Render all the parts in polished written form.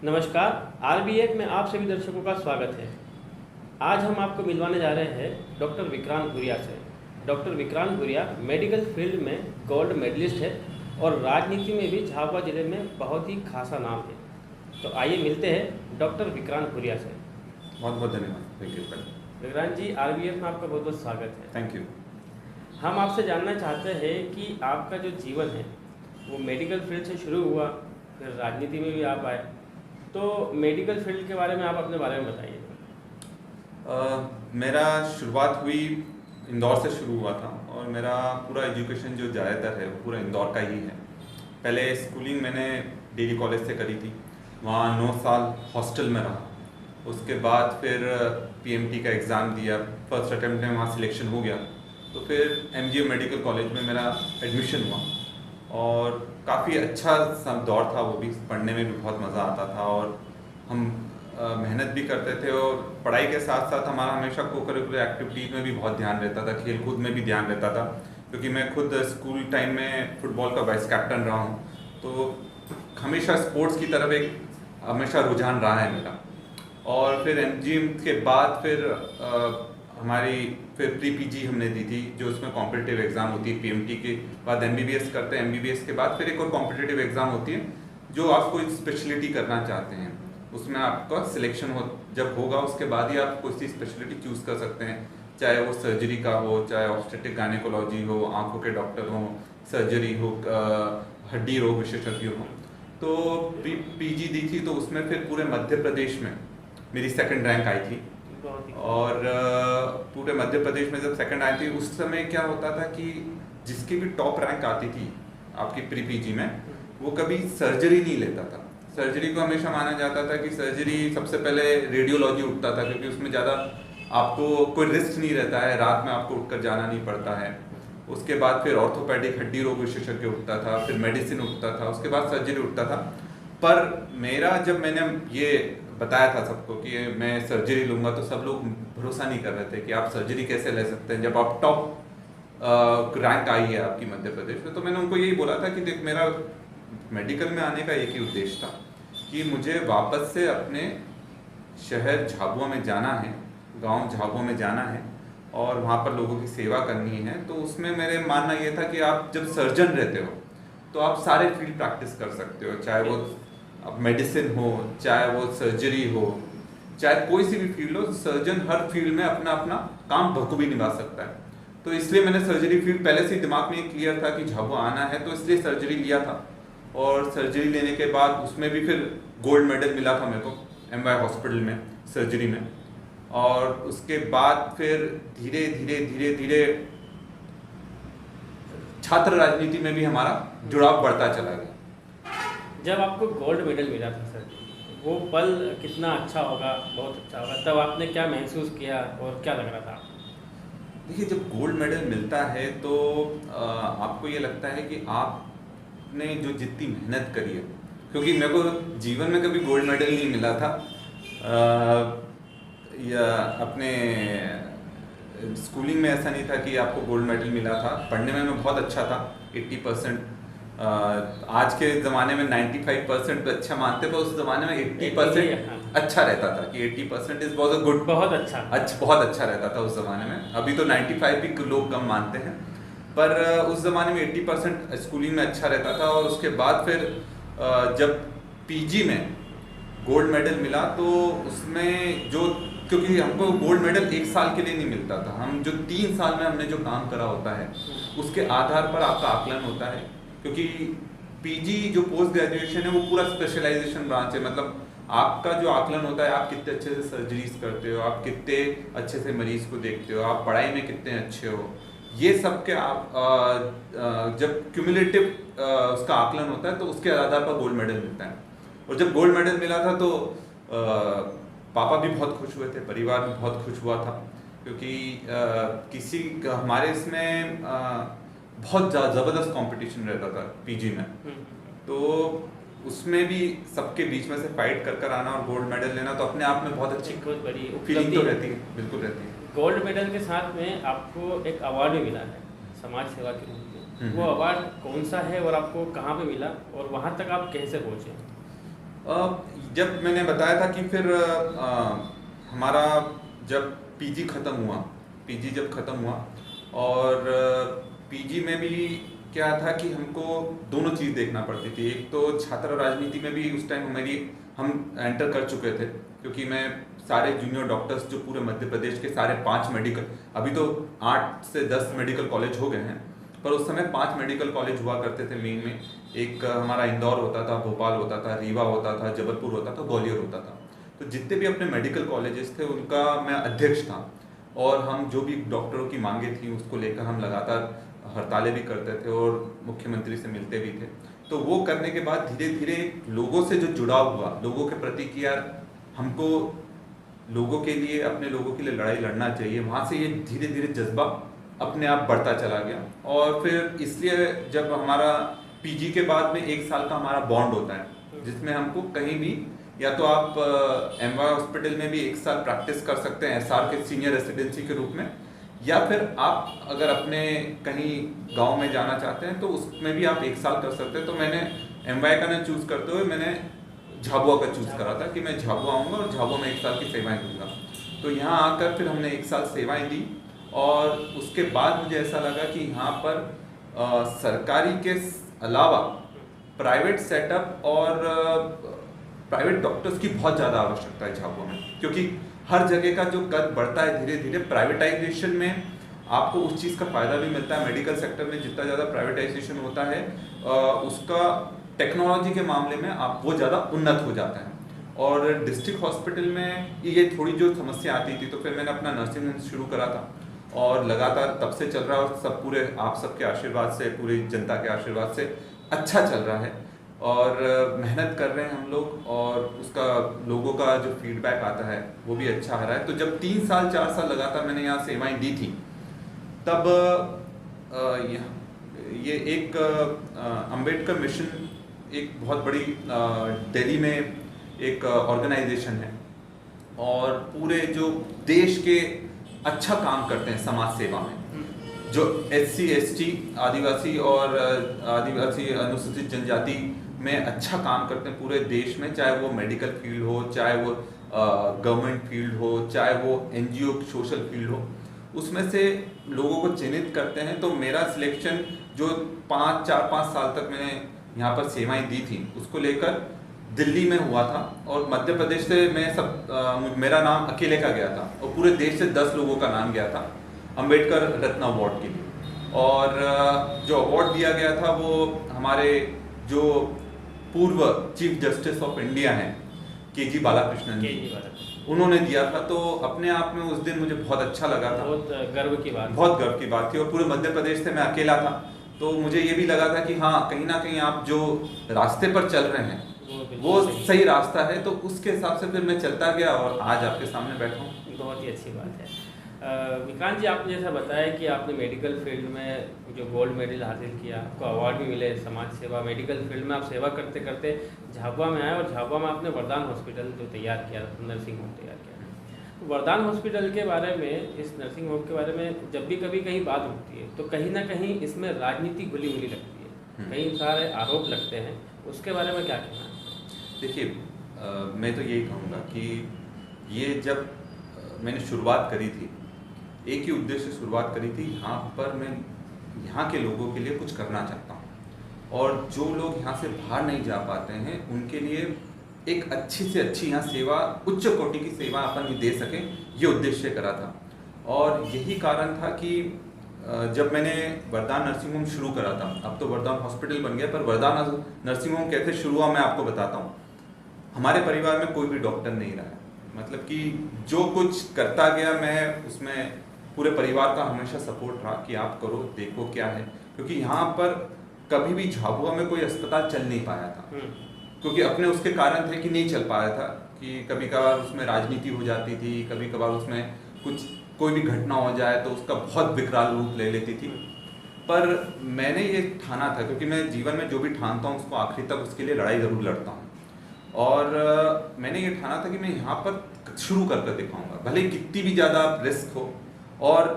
नमस्कार। आरबीएफ में आप सभी दर्शकों का स्वागत है। आज हम आपको मिलवाने जा रहे हैं डॉक्टर विक्रांत भूरिया से। Doctor Vikrant Bhuria medical field में गोल्ड मेडलिस्ट है और राजनीति में भी झाबुआ जिले में बहुत ही खासा नाम है। तो आइए मिलते हैं डॉक्टर विक्रांत भूरिया से। बहुत बहुत धन्यवाद। Thank you. Vikrant ji, RBF में आपका बहुत बहुत स्वागत है। Thank you. हम आपसे जानना चाहते हैं कि आपका जो जीवन है वो मेडिकल फील्ड से शुरू हुआ, फिर राजनीति में भी आप आए, तो मेडिकल फील्ड के बारे में आप अपने बारे में बताइए। मेरा शुरुआत हुई इंदौर से शुरू हुआ था और मेरा पूरा एजुकेशन जो ज़्यादातर है वो पूरा इंदौर का ही है। पहले स्कूलिंग मैंने डेली कॉलेज से करी थी, वहाँ 9 साल हॉस्टल में रहा। उसके बाद फिर पीएमटी का एग्ज़ाम दिया, फर्स्ट अटेम्प्ट में वहाँ सिलेक्शन हो गया, तो फिर एमजीएम मेडिकल कॉलेज में मेरा एडमिशन हुआ और काफ़ी अच्छा सब दौर था। वो भी पढ़ने में भी बहुत मज़ा आता था और हम मेहनत भी करते थे और पढ़ाई के साथ साथ हमारा हमेशा को करिकुलर एक्टिविटीज़ में भी बहुत ध्यान रहता था, खेल कूद में भी ध्यान रहता था, क्योंकि मैं खुद स्कूल टाइम में फुटबॉल का वाइस कैप्टन रहा हूँ। तो हमेशा स्पोर्ट्स की तरफ एक हमेशा रुझान रहा है मेरा। और फिर एमजीएम के बाद फिर हमारी फिर प्री पीजी हमने दी थी, जो उसमें कॉम्पिटिटिव एग्ज़ाम होती है। पीएमटी के बाद एमबीबीएस करते हैं, एमबीबीएस के बाद फिर एक और कॉम्पिटिटिव एग्ज़ाम होती है जो आप कोई स्पेशलिटी करना चाहते हैं, उसमें आपका सिलेक्शन हो जब होगा उसके बाद ही आप कोई सी स्पेशलिटी चूज़ कर सकते हैं, चाहे वो सर्जरी का हो, चाहे ऑब्स्टेट्रिक गायनेकोलॉजी हो, आँखों के डॉक्टर हो, सर्जरी हो, हड्डी रोग विशेषज्ञ हो। तो पीजी दी थी तो उसमें फिर पूरे मध्य प्रदेश में मेरी सेकंड रैंक आई थी। और पूरे मध्य प्रदेश में जब सेकंड आई थी उस समय क्या होता था कि जिसकी भी टॉप रैंक आती थी आपकी प्री पीजी में, वो कभी सर्जरी नहीं लेता था। सर्जरी को हमेशा माना जाता था कि सर्जरी सबसे पहले रेडियोलॉजी उठता था, क्योंकि उसमें ज़्यादा आपको कोई रिस्क नहीं रहता है, रात में आपको उठकर जाना नहीं पड़ता है। उसके बाद फिर ऑर्थोपेडिक हड्डी रोग विशेषज्ञ उठता था, फिर मेडिसिन उठता था, उसके बाद सर्जरी उठता था। पर मेरा जब मैंने ये बताया था सबको कि मैं सर्जरी लूँगा, तो सब लोग भरोसा नहीं कर रहे थे कि आप सर्जरी कैसे ले सकते हैं जब आप टॉप रैंक आई है आपकी मध्य प्रदेश में। तो मैंने उनको यही बोला था कि देख, मेरा मेडिकल में आने का एक ही उद्देश्य था कि मुझे वापस से अपने शहर झाबुआ में जाना है, गांव झाबुआ में जाना है और वहाँ पर लोगों की सेवा करनी है। तो उसमें मेरे मानना ये था कि आप जब सर्जन रहते हो तो आप सारे फील्ड प्रैक्टिस कर सकते हो, चाहे वो अब मेडिसिन हो, चाहे वो सर्जरी हो, चाहे कोई सी भी फील्ड हो। सर्जन हर फील्ड में अपना अपना काम बखूबी निभा सकता है। तो इसलिए मैंने सर्जरी फील्ड पहले से ही दिमाग में क्लियर था कि झाबुआ आना है, तो इसलिए सर्जरी लिया था। और सर्जरी लेने के बाद उसमें भी फिर गोल्ड मेडल मिला था मेरे को एमवाई हॉस्पिटल में सर्जरी में। और उसके बाद फिर धीरे धीरे धीरे धीरे छात्र राजनीति में भी हमारा जुड़ाव बढ़ता चला गया। जब आपको गोल्ड मेडल मिला था सर, वो पल कितना अच्छा होगा, बहुत अच्छा होगा। तब आपने क्या महसूस किया और क्या लग रहा था? देखिए, जब गोल्ड मेडल मिलता है तो आपको ये लगता है कि आपने जो जितनी मेहनत करी है, क्योंकि मेरे को जीवन में कभी गोल्ड मेडल नहीं मिला था। या अपने स्कूलिंग में ऐसा नहीं था कि आपको गोल्ड मेडल मिला था। पढ़ने में मैं बहुत अच्छा था, 80%। आज के ज़माने में 95% तो अच्छा मानते, पर उस ज़माने में 80% अच्छा रहता था कि 80% इज वॉज अ गुड, बहुत अच्छा रहता था उस ज़माने में। अभी तो 95 भी लोग कम मानते हैं, पर उस ज़माने में 80% स्कूलिंग में अच्छा रहता था। और उसके बाद फिर जब पीजी में गोल्ड मेडल मिला तो उसमें जो, क्योंकि हमको गोल्ड मेडल 1 साल के लिए नहीं मिलता था, हम जो 3 साल में हमने जो काम करा होता है उसके आधार पर आपका आकलन होता है। क्योंकि पीजी जो पोस्ट ग्रेजुएशन है वो पूरा स्पेशलाइजेशन ब्रांच है, मतलब आपका जो आकलन होता है, आप कितने अच्छे से सर्जरीज करते हो, आप कितने अच्छे से मरीज को देखते हो, आप पढ़ाई में कितने अच्छे हो, ये सब के आप जब क्यूमुलेटिव उसका आकलन होता है तो उसके आधार पर गोल्ड मेडल मिलता है। और जब गोल्ड मेडल मिला था तो पापा भी बहुत खुश हुए थे, परिवार भी बहुत खुश हुआ था, क्योंकि किसी हमारे इसमें बहुत ज़बरदस्त कंपटीशन रहता था पीजी में। तो उसमें भी सबके बीच में से फाइट कर आना और गोल्ड मेडल लेना तो अपने आप में बहुत अच्छी बड़ी फीलिंग तो रहती है, बिल्कुल रहती है। गोल्ड मेडल के साथ में आपको एक अवार्ड भी मिला है समाज सेवा के रूप में, वो अवार्ड कौन सा है और आपको कहाँ पे मिला और वहाँ तक आप कैसे पहुँचे? जब मैंने बताया था कि फिर हमारा जब पीजी ख़त्म हुआ, पीजी जब ख़त्म हुआ और पीजी में भी क्या था कि हमको दोनों चीज़ देखना पड़ती थी। एक तो छात्र राजनीति में भी उस टाइम हम एंटर कर चुके थे, क्योंकि मैं सारे जूनियर डॉक्टर्स जो पूरे मध्य प्रदेश के सारे 5 मेडिकल, अभी तो 8 से 10 मेडिकल कॉलेज हो गए हैं, पर उस समय 5 मेडिकल कॉलेज हुआ करते थे मेन में। एक हमारा इंदौर होता था, भोपाल होता था, रीवा होता था, जबलपुर होता था, ग्वालियर होता था। तो जितने भी अपने मेडिकल कॉलेजेस थे उनका मैं अध्यक्ष था, और हम जो भी डॉक्टरों की मांगे थी उसको लेकर हम लगातार हड़तालें भी करते थे और मुख्यमंत्री से मिलते भी थे। तो वो करने के बाद धीरे धीरे लोगों से जो जुड़ाव हुआ, लोगों के प्रति कि यार हमको लोगों के लिए, अपने लोगों के लिए लड़ाई लड़ना चाहिए, वहाँ से ये धीरे धीरे जज्बा अपने आप बढ़ता चला गया। और फिर इसलिए जब हमारा पीजी के बाद में 1 साल का हमारा बॉन्ड होता है, जिसमें हमको कहीं भी, या तो आप एमवाई हॉस्पिटल में भी 1 साल प्रैक्टिस कर सकते हैं एसआर के सीनियर रेसिडेंसी के रूप में, या फिर आप अगर अपने कहीं गांव में जाना चाहते हैं तो उसमें भी आप 1 साल कर सकते हैं। तो मैंने एमवाई का ना चूज़ करते हुए मैंने झाबुआ का चूज़ करा था कि मैं झाबुआ आऊँगा और झाबुआ में 1 साल की सेवाएं दूंगा। तो यहाँ आकर फिर हमने 1 साल सेवाएं दी, और उसके बाद मुझे ऐसा लगा कि यहाँ पर सरकारी के अलावा प्राइवेट सेटअप और प्राइवेट डॉक्टर्स की बहुत ज़्यादा आवश्यकता है झाबुआ में, क्योंकि हर जगह का जो कद बढ़ता है धीरे धीरे प्राइवेटाइजेशन में, आपको उस चीज़ का फ़ायदा भी मिलता है। मेडिकल सेक्टर में जितना ज़्यादा प्राइवेटाइजेशन होता है उसका टेक्नोलॉजी के मामले में आप वो ज़्यादा उन्नत हो जाता है। और डिस्ट्रिक्ट हॉस्पिटल में ये थोड़ी जो समस्या आती थी, तो फिर मैंने अपना नर्सिंग होम शुरू करा था, और लगातार तब से चल रहा है, और सब पूरे आप सबके आशीर्वाद से, पूरी जनता के आशीर्वाद से अच्छा चल रहा है। और मेहनत कर रहे हैं हम लोग, और उसका लोगों का जो फीडबैक आता है वो भी अच्छा आ रहा है। तो जब 3 साल 4 साल लगातार मैंने यहाँ सेवाएं दी थी, तब ये एक अंबेडकर मिशन, एक बहुत बड़ी दिल्ली में एक ऑर्गेनाइजेशन है, और पूरे जो देश के अच्छा काम करते हैं समाज सेवा में, जो SC ST आदिवासी और आदिवासी अनुसूचित जनजाति में अच्छा काम करते हैं पूरे देश में, चाहे वो मेडिकल फील्ड हो, चाहे वो गवर्नमेंट फील्ड हो, चाहे वो NGO सोशल फील्ड हो, उसमें से लोगों को चिन्हित करते हैं। तो मेरा सिलेक्शन जो 4-5 साल तक मैंने यहाँ पर सेवाएं दी थी, उसको लेकर दिल्ली में हुआ था, और मध्य प्रदेश से मैं मेरा नाम अकेले का गया था, और पूरे देश से 10 लोगों का नाम गया था अंबेडकर रत्न अवार्ड के लिए। और जो अवार्ड दिया गया था वो हमारे जो पूर्व चीफ जस्टिस ऑफ इंडिया हैं KG बालाकृष्णन जी, उन्होंने दिया था। तो अपने आप में उस दिन मुझे बहुत अच्छा लगा था, बहुत गर्व की बात थी। और पूरे मध्य प्रदेश से मैं अकेला था, तो मुझे ये भी लगा था कि हाँ, कहीं ना कहीं आप जो रास्ते पर चल रहे हैं वो सही रास्ता है। तो उसके हिसाब से फिर मैं चलता गया, और आज आपके सामने बैठा हूँ। बहुत ही अच्छी बात है। विक्रांत जी, आपने जैसा बताया कि आपने मेडिकल फील्ड में जो गोल्ड मेडल हासिल किया, आपको अवार्ड भी मिले, समाज सेवा, मेडिकल फील्ड में आप सेवा करते करते झाबुआ में आए, और झाबुआ में आपने वरदान हॉस्पिटल जो तैयार किया, नर्सिंग होम तैयार किया। तो वरदान हॉस्पिटल के बारे में, इस नर्सिंग होम के बारे में जब भी कभी कहीं बात होती है तो कहीं ना कहीं इसमें राजनीति घुली मिली लगती है, कई सारे आरोप लगते हैं, उसके बारे में क्या कहना है? देखिए, मैं तो यही कहूँगा कि ये जब मैंने शुरुआत करी थी, एक ही उद्देश्य से शुरुआत करी थी, यहाँ पर मैं यहाँ के लोगों के लिए कुछ करना चाहता हूँ, और जो लोग यहाँ से बाहर नहीं जा पाते हैं उनके लिए एक अच्छी से अच्छी यहाँ सेवा, उच्च कोटि की सेवा अपन दे सकें, ये उद्देश्य करा था। और यही कारण था कि जब मैंने वरदान नर्सिंग होम शुरू करा था, अब तो वरदान हॉस्पिटल बन गया, पर वरदान नर्सिंग होम कैसे शुरू हुआ मैं आपको बताता हूँ। हमारे परिवार में कोई भी डॉक्टर नहीं रहा है, मतलब कि जो कुछ करता गया मैं उसमें पूरे परिवार का हमेशा सपोर्ट रहा कि आप करो, देखो क्या है, क्योंकि यहाँ पर कभी भी झाबुआ में कोई अस्पताल चल नहीं पाया था, क्योंकि अपने उसके कारण थे कि नहीं चल पाया था, कि कभी कभार उसमें राजनीति हो जाती थी, कभी कभार उसमें कोई भी घटना हो जाए तो उसका बहुत विकराल रूप ले लेती थी। पर मैंने ये ठाना था, क्योंकि मैं जीवन में जो भी ठानता हूँ उसको आखिरी तक उसके लिए लड़ाई ज़रूर लड़ता हूँ, और मैंने ये ठाना था कि मैं यहाँ पर शुरू कर दिखाऊंगा, भले कितनी भी ज़्यादा रिस्क हो। और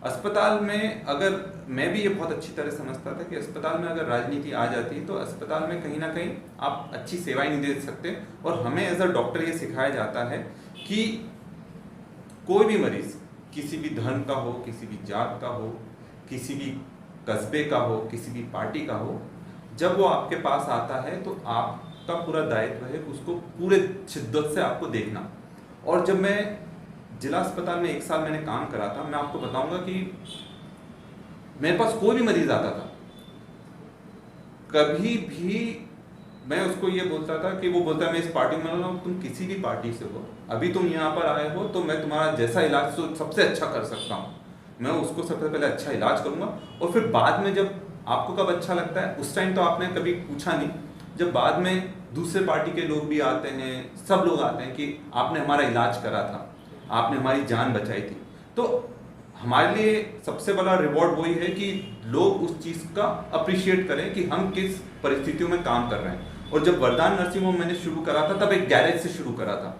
अस्पताल में अगर मैं भी ये बहुत अच्छी तरह समझता था कि अस्पताल में अगर राजनीति आ जाती है तो अस्पताल में कहीं ना कहीं आप अच्छी सेवाएं नहीं दे सकते। और हमें एज अ डॉक्टर ये सिखाया जाता है कि कोई भी मरीज किसी भी धर्म का हो, किसी भी जात का हो, किसी भी कस्बे का हो, किसी भी पार्टी का हो, जब वो आपके पास आता है तो आपका पूरा दायित्व है उसको पूरे शिद्दत से आपको देखना। और जब मैं जिला अस्पताल में 1 साल मैंने काम करा था, मैं आपको बताऊंगा कि मेरे पास कोई भी मरीज आता था, कभी भी मैं उसको ये बोलता था कि वो बोलता है मैं इस पार्टी में हूं, तुम किसी भी पार्टी से हो, अभी तुम यहाँ पर आए हो तो मैं तुम्हारा जैसा इलाज तो सबसे अच्छा कर सकता हूँ, मैं उसको सबसे पहले अच्छा इलाज करूंगा। और फिर बाद में जब आपको कब अच्छा लगता है, उस टाइम तो आपने कभी पूछा नहीं, जब बाद में दूसरे पार्टी के लोग भी आते हैं, सब लोग आते हैं कि आपने हमारा इलाज करा था, आपने हमारी जान बचाई थी, तो हमारे लिए सबसे बड़ा रिवॉर्ड वही है कि लोग उस चीज़ का अप्रिशिएट करें कि हम किस परिस्थितियों में काम कर रहे हैं। और जब वरदान नर्सिंग होम मैंने शुरू करा था तब एक गैरेज से शुरू करा था।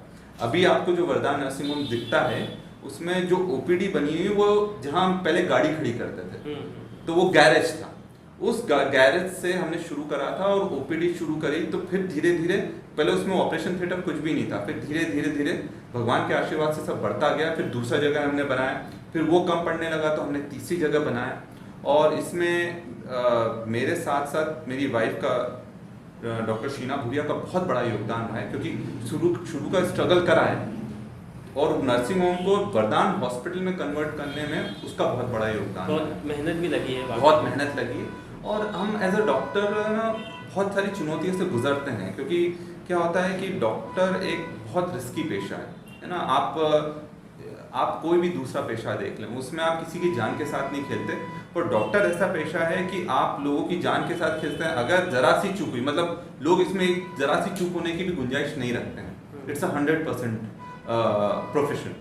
अभी आपको जो वरदान नर्सिंग होम दिखता है उसमें जो ओपीडी बनी हुई वो जहाँ हम पहले गाड़ी खड़ी करते थे तो वो गैरेज था, उस गैरेज से हमने शुरू करा था और ओपीडी शुरू करी। तो फिर धीरे धीरे, पहले उसमें ऑपरेशन थिएटर कुछ भी नहीं था, फिर धीरे धीरे धीरे भगवान के आशीर्वाद से सब बढ़ता गया। फिर दूसरा जगह हमने बनाया, फिर वो कम पड़ने लगा तो हमने तीसरी जगह बनाया। और इसमें मेरे साथ साथ मेरी वाइफ का डॉक्टर शीना भूरिया का बहुत बड़ा योगदान रहा है, क्योंकि शुरू का स्ट्रगल करा है और नर्सिंग होम को वरदान हॉस्पिटल में कन्वर्ट करने में उसका बहुत बड़ा योगदान है। बहुत मेहनत भी लगी है, बहुत मेहनत लगी है। और हम एज अ डॉक्टर ना बहुत सारी चुनौतियों से गुजरते हैं, क्योंकि क्या होता है कि डॉक्टर एक बहुत रिस्की पेशा है ना। आप कोई भी दूसरा पेशा देख लें, उसमें आप किसी की जान के साथ नहीं खेलते, पर डॉक्टर ऐसा पेशा है कि आप लोगों की जान के साथ खेलते हैं। अगर जरा सी चूक हुई, मतलब लोग इसमें जरा सी चूक होने की भी गुंजाइश नहीं रखते हैं। It's 100% profession.